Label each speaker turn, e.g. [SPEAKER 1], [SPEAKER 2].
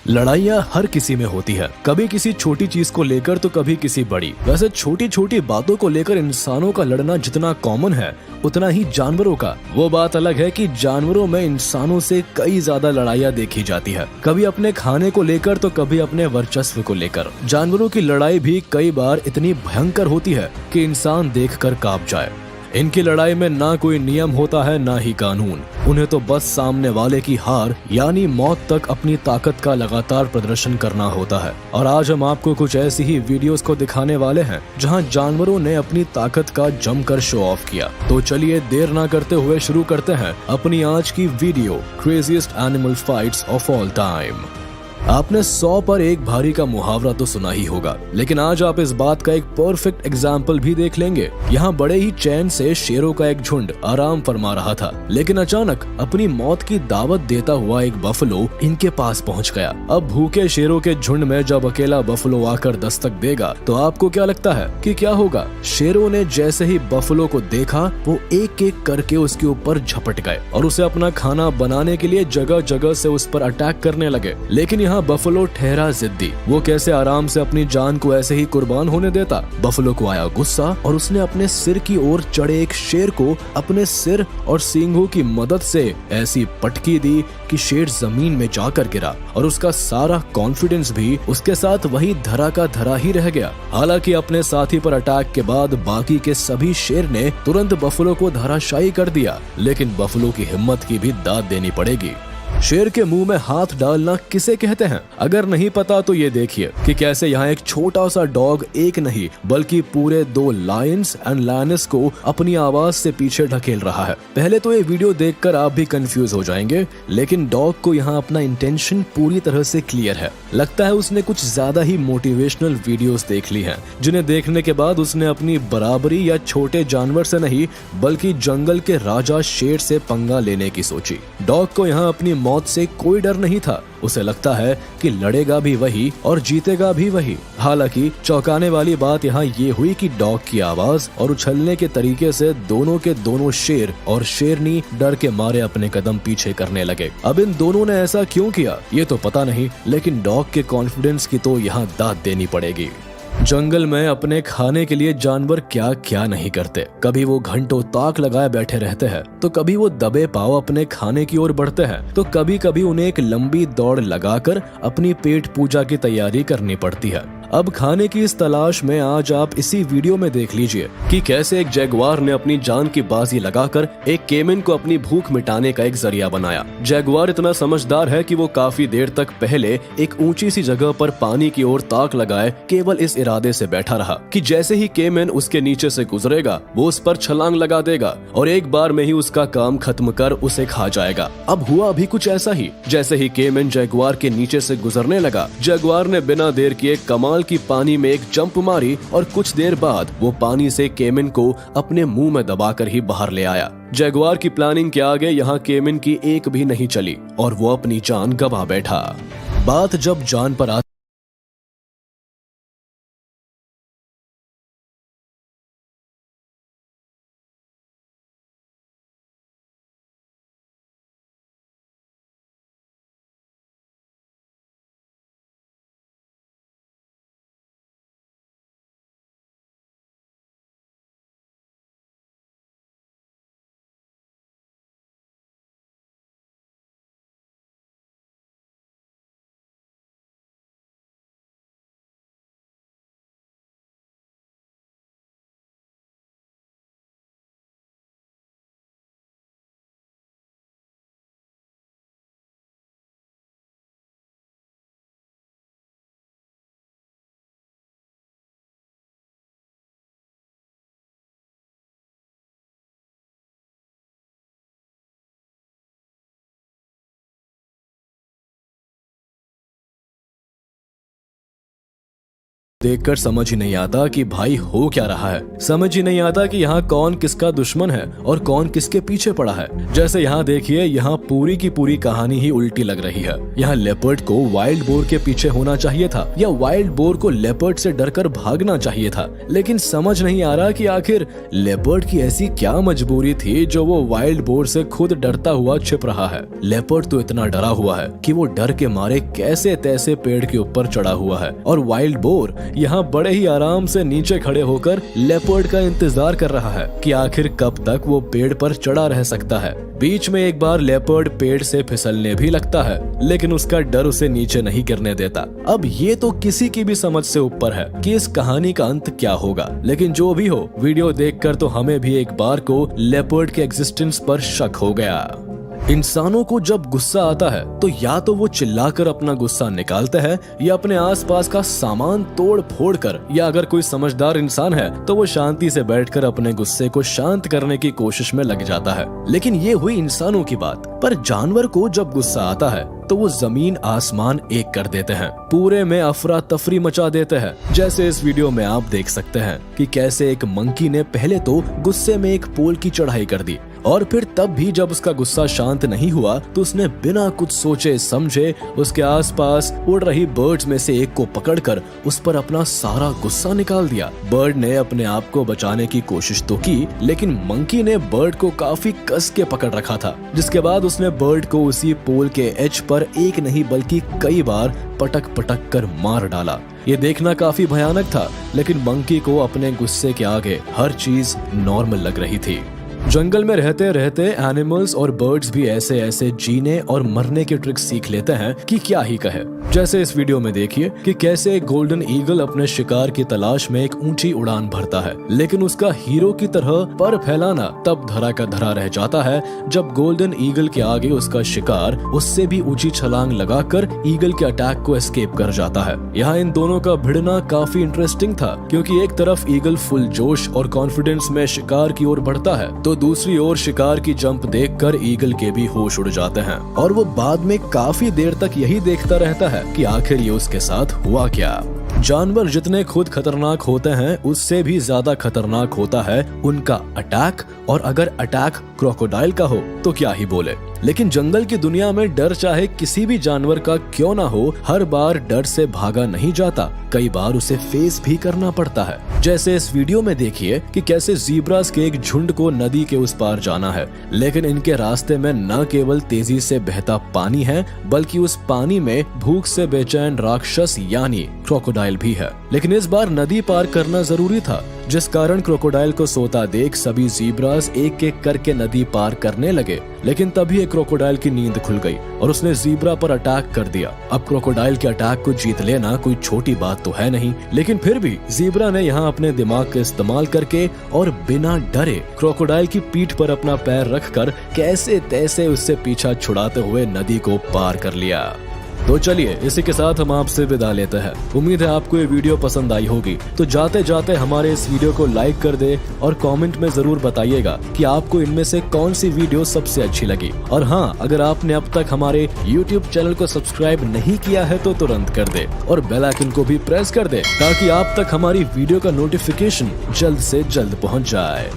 [SPEAKER 1] लड़ाइयाँ हर किसी में होती है, कभी किसी छोटी चीज को लेकर तो कभी किसी बड़ी। वैसे छोटी छोटी बातों को लेकर इंसानों का लड़ना जितना कॉमन है उतना ही जानवरों का। वो बात अलग है कि जानवरों में इंसानों से कई ज्यादा लड़ाइयाँ देखी जाती है, कभी अपने खाने को लेकर तो कभी अपने वर्चस्व को लेकर। जानवरों की लड़ाई भी कई बार इतनी भयंकर होती है कि इंसान देखकर कांप जाए। इनकी लड़ाई में ना कोई नियम होता है ना ही कानून, उन्हें तो बस सामने वाले की हार यानी मौत तक अपनी ताकत का लगातार प्रदर्शन करना होता है। और आज हम आपको कुछ ऐसी ही वीडियोस को दिखाने वाले हैं जहां जानवरों ने अपनी ताकत का जमकर शो ऑफ किया। तो चलिए देर ना करते हुए शुरू करते हैं अपनी आज की video, craziest animal fights of all time. आपने 100 पर एक भारी का मुहावरा तो सुना ही होगा, लेकिन आज आप इस बात का एक परफेक्ट एग्जाम्पल भी देख लेंगे। यहाँ बड़े ही चैन से शेरों का एक झुंड आराम फरमा रहा था, लेकिन अचानक अपनी मौत की दावत देता हुआ एक बफलो इनके पास पहुँच गया। अब भूखे शेरों के झुंड में जब अकेला बफलो आकर दस्तक देगा तो आपको क्या लगता है कि क्या होगा? शेरों ने जैसे ही बफलो को देखा वो एक एक करके उसके ऊपर झपट गए और उसे अपना खाना बनाने के लिए जगह जगह से उस पर अटैक करने लगे। लेकिन यहाँ बफलो ठहरा जिद्दी। वो कैसे आराम से अपनी जान को ऐसे ही कुर्बान होने देता? बफलो को आया गुस्सा और उसने अपने सिर की ओर चढ़े एक शेर को अपने सिर और सींगों की मदद से ऐसी पटकी दी कि शेर जमीन में जाकर गिरा और उसका सारा कॉन्फिडेंस भी उसके साथ वही धरा का धरा ही रह गया। हालांकि अपने साथी पर अटैक के बाद बाकी के सभी शेर ने तुरंत बफलो को धराशायी कर दिया, लेकिन बफलो की हिम्मत की भी दाद देनी पड़ेगी। शेर के मुंह में हाथ डालना किसे कहते हैं? अगर नहीं पता तो ये देखिए कि कैसे यहाँ एक छोटा सा डॉग एक नहीं बल्कि पूरे 2 लायंस एंड लायनेस को अपनी आवाज से पीछे ढकेल रहा है। पहले तो ये वीडियो देखकर आप भी कंफ्यूज हो जाएंगे, लेकिन डॉग को यहाँ अपना इंटेंशन पूरी तरह से क्लियर है। लगता है उसने कुछ ज्यादा ही मोटिवेशनल वीडियोस देख ली हैं, जिन्हें देखने के बाद उसने अपनी बराबरी या छोटे जानवर से नहीं बल्कि जंगल के राजा शेर से पंगा लेने की सोची। डॉग को यहाँ अपनी मौत से कोई डर नहीं था। उसे लगता है कि लड़ेगा भी वही और जीतेगा भी वही। हालांकि चौंकाने वाली बात यहाँ ये हुई कि डॉग की आवाज और उछलने के तरीके से दोनों के दोनों शेर और शेरनी डर के मारे अपने कदम पीछे करने लगे। अब इन दोनों ने ऐसा क्यों किया ये तो पता नहीं, लेकिन डॉग के कॉन्फिडेंस की तो यहाँ दाद देनी पड़ेगी। जंगल में अपने खाने के लिए जानवर क्या क्या नहीं करते। कभी वो घंटों ताक लगाए बैठे रहते हैं, तो कभी वो दबे पांव अपने खाने की ओर बढ़ते हैं, तो कभी कभी उन्हें एक लंबी दौड़ लगाकर अपनी पेट पूजा की तैयारी करनी पड़ती है। अब खाने की इस तलाश में आज आप इसी वीडियो में देख लीजिए कि कैसे एक जैगुआर ने अपनी जान की बाजी लगाकर एक केमन को अपनी भूख मिटाने का एक जरिया बनाया। जैगुआर इतना समझदार है कि वो काफी देर तक पहले एक ऊंची सी जगह पर पानी की ओर ताक लगाए केवल इस इरादे से बैठा रहा कि जैसे ही केमन उसके नीचे से गुजरेगा वो उस पर छलांग लगा देगा और एक बार में ही उसका काम खत्म कर उसे खा जाएगा। अब हुआ भी कुछ ऐसा ही। जैसे ही केमन जैगुआर के नीचे से गुजरने लगा, जैगुआर ने बिना देर किए कमाल की पानी में एक जंप मारी और कुछ देर बाद वो पानी से केमन को अपने मुंह में दबाकर ही बाहर ले आया। जैगुआर की प्लानिंग के आगे यहाँ केमन की एक भी नहीं चली और वो अपनी जान गंवा बैठा। बात जब जान पर देखकर समझ ही नहीं आता कि भाई हो क्या रहा है। समझ ही नहीं आता कि यहाँ कौन किसका दुश्मन है और कौन किसके पीछे पड़ा है। जैसे यहाँ देखिए, यहाँ पूरी की पूरी कहानी ही उल्टी लग रही है। यहाँ लेपर्ड को वाइल्ड बोर के पीछे होना चाहिए था या वाइल्ड बोर को लेपर्ड से डरकर भागना चाहिए था, लेकिन समझ नहीं आ रहा कि आखिर लेपर्ड की ऐसी क्या मजबूरी थी जो वो वाइल्ड बोर से खुद डरता हुआ छिप रहा है। लेपर्ड तो इतना डरा हुआ है कि वो डर के मारे कैसे तैसे पेड़ के ऊपर चढ़ा हुआ है और वाइल्ड बोर यहाँ बड़े ही आराम से नीचे खड़े होकर लेपर्ड का इंतजार कर रहा है कि आखिर कब तक वो पेड़ पर चढ़ा रह सकता है। बीच में एक बार लेपर्ड पेड़ से फिसलने भी लगता है, लेकिन उसका डर उसे नीचे नहीं गिरने देता। अब ये तो किसी की भी समझ से ऊपर है कि इस कहानी का अंत क्या होगा, लेकिन जो भी हो, वीडियो देखकर तो हमें भी एक बार को लेपर्ड के एग्जिस्टेंस पर शक हो गया। इंसानों को जब गुस्सा आता है तो या तो वो चिल्लाकर अपना गुस्सा निकालते हैं या अपने आसपास का सामान तोड़ फोड़ कर, या अगर कोई समझदार इंसान है तो वो शांति से बैठकर अपने गुस्से को शांत करने की कोशिश में लग जाता है। लेकिन ये हुई इंसानों की बात, पर जानवर को जब गुस्सा आता है तो वो जमीन आसमान एक कर देते हैं, पूरे में अफरा तफरी मचा देते हैं। जैसे इस वीडियो में आप देख सकते हैं कि कैसे एक मंकी ने पहले तो गुस्से में एक पोल की चढ़ाई कर दी और फिर तब भी जब उसका गुस्सा शांत नहीं हुआ तो उसने बिना कुछ सोचे समझे उसके आसपास उड़ रही बर्ड्स में से एक को पकड़कर उस पर अपना सारा गुस्सा निकाल दिया। बर्ड ने अपने आप को बचाने की कोशिश तो की, लेकिन मंकी ने बर्ड को काफी कस के पकड़ रखा था, जिसके बाद उसने बर्ड को उसी पोल के एज पर एक नहीं बल्कि कई बार पटक पटक कर मार डाला। ये देखना काफी भयानक था, लेकिन मंकी को अपने गुस्से के आगे हर चीज नॉर्मल लग रही थी। जंगल में रहते रहते एनिमल्स और बर्ड्स भी ऐसे ऐसे जीने और मरने के ट्रिक्स सीख लेते हैं कि क्या ही कहे। जैसे इस वीडियो में देखिए कि कैसे एक गोल्डन ईगल अपने शिकार की तलाश में एक ऊंची उड़ान भरता है, लेकिन उसका हीरो की तरह पर फैलाना तब धरा का धरा रह जाता है जब गोल्डन ईगल के आगे उसका शिकार उससे भी ऊंची छलांग लगाकर ईगल के अटैक को एस्केप कर जाता है। यहाँ इन दोनों का भिड़ना काफी इंटरेस्टिंग था, क्योंकि एक तरफ ईगल फुल जोश और कॉन्फिडेंस में शिकार की ओर बढ़ता है तो दूसरी ओर शिकार की जंप देखकर ईगल के भी होश उड़ जाते हैं और वो बाद में काफी देर तक यही देखता रहता है कि आखिर ये उसके साथ हुआ क्या। जानवर जितने खुद खतरनाक होते हैं उससे भी ज्यादा खतरनाक होता है उनका अटैक, और अगर अटैक क्रोकोडाइल का हो तो क्या ही बोले। लेकिन जंगल की दुनिया में डर चाहे किसी भी जानवर का क्यों ना हो, हर बार डर से भागा नहीं जाता, कई बार उसे फेस भी करना पड़ता है। जैसे इस वीडियो में देखिए कि कैसे ज़ीब्रास के एक झुंड को नदी के उस पार जाना है, लेकिन इनके रास्ते में न केवल तेजी से बहता पानी है बल्कि उस पानी में भूख से बेचैन राक्षस यानी क्रोकोडाइल भी है। लेकिन इस बार नदी पार करना जरूरी था, जिस कारण क्रोकोडाइल को सोता देख सभी ज़ीब्रास एक एक करके नदी पार करने लगे। लेकिन तभी एक क्रोकोडाइल की नींद खुल गई और उसने ज़ीब्रा पर अटैक कर दिया। अब क्रोकोडाइल के अटैक को जीत लेना कोई छोटी बात तो है नहीं, लेकिन फिर भी ज़ीब्रा ने यहाँ अपने दिमाग का इस्तेमाल करके और बिना डरे क्रोकोडाइल की पीठ पर अपना पैर रखकर कैसे तैसे उससे पीछा छुड़ाते हुए नदी को पार कर लिया। तो चलिए इसी के साथ हम आपसे विदा लेते हैं। उम्मीद है आपको ये वीडियो पसंद आई होगी, तो जाते जाते हमारे इस वीडियो को लाइक कर दे और कमेंट में जरूर बताइएगा कि आपको इनमें से कौन सी वीडियो सबसे अच्छी लगी। और हाँ, अगर आपने अब तक हमारे YouTube चैनल को सब्सक्राइब नहीं किया है तो तुरंत कर दे और बेल आइकन को भी प्रेस कर दे, ताकि आप तक हमारी वीडियो का नोटिफिकेशन जल्द से जल्द पहुँच जाए।